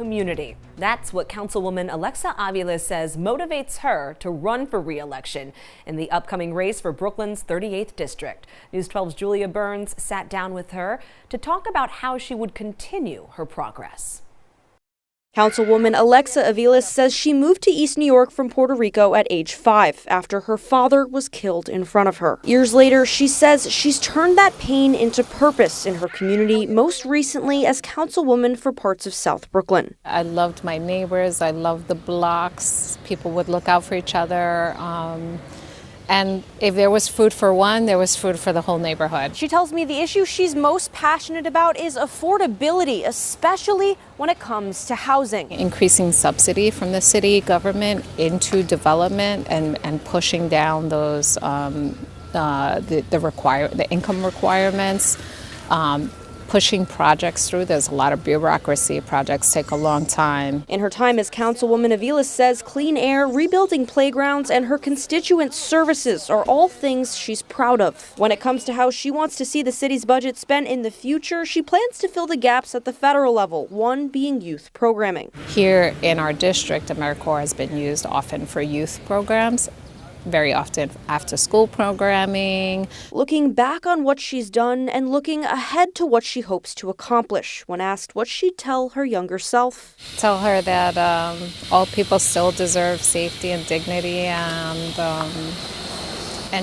community. That's what Councilwoman Alexa Avilés says motivates her to run for re-election in the upcoming race for Brooklyn's 38th District. News 12's Julia Burns sat down with her to talk about how she would continue her progress. Councilwoman Alexa Avilés says she moved to East New York from Puerto Rico at age 5 after her father was killed in front of her. Years later, she says she's turned that pain into purpose in her community, most recently as councilwoman for parts of South Brooklyn. I loved my neighbors. I loved the blocks. People would look out for each other. And if there was food for one, there was food for the whole neighborhood. She tells me the issue she's most passionate about is affordability, especially when it comes to housing. Increasing subsidy from the city government into development and pushing down those the income requirements. Pushing projects through. There's a lot of bureaucracy. Projects take a long time. In her time as Councilwoman, Avilés says clean air, rebuilding playgrounds, and her constituent services are all things she's proud of. When it comes to how she wants to see the city's budget spent in the future, she plans to fill the gaps at the federal level, one being youth programming. Here in our district, AmeriCorps has been used often for youth programs. Very often after school programming. Looking back on what she's done and looking ahead to what she hopes to accomplish. When asked what she'd tell her younger self. Tell her that all people still deserve safety and dignity, and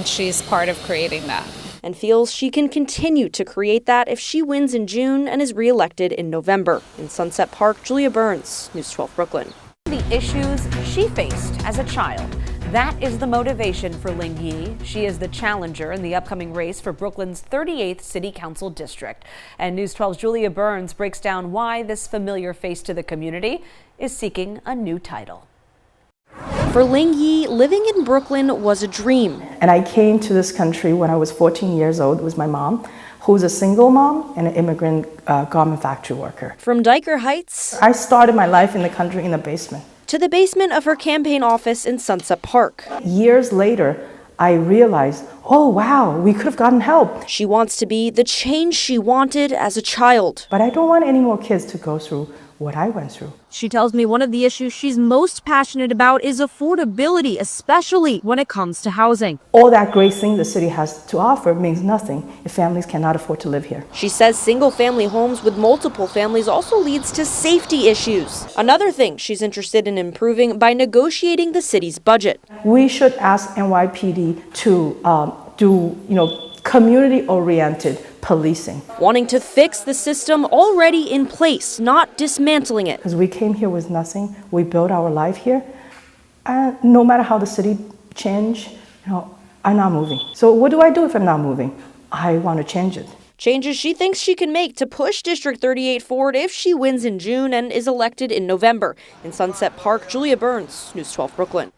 she's part of creating that. And feels she can continue to create that if she wins in June and is re-elected in November. In Sunset Park, Julia Burns, News 12 Brooklyn. The issues she faced as a child. That is the motivation for Ling Ye. She is the challenger in the upcoming race for Brooklyn's 38th City Council District. And News 12's Julia Burns breaks down why this familiar face to the community is seeking a new title. For Ling Ye, living in Brooklyn was a dream. And I came to this country when I was 14 years old with my mom, who's a single mom and an immigrant garment factory worker. From Diker Heights, I started my life in the country in the basement. To the basement of her campaign office in Sunset Park. Years later, I realized, oh wow, we could have gotten help. She wants to be the change she wanted as a child. But I don't want any more kids to go through what I went through. She tells me one of the issues she's most passionate about is affordability, especially when it comes to housing. All that great thing the city has to offer means nothing if families cannot afford to live here. She says single-family homes with multiple families also leads to safety issues. Another thing she's interested in improving by negotiating the city's budget. We should ask NYPD to do, community-oriented policing. Wanting to fix the system already in place, not dismantling it. Because we came here with nothing, we built our life here, and no matter how the city change, I'm not moving. So what do I do if I'm not moving? I want to change it. Changes she thinks she can make to push District 38 forward if she wins in June and is elected in November. In Sunset Park, Julia Burns, News 12 Brooklyn.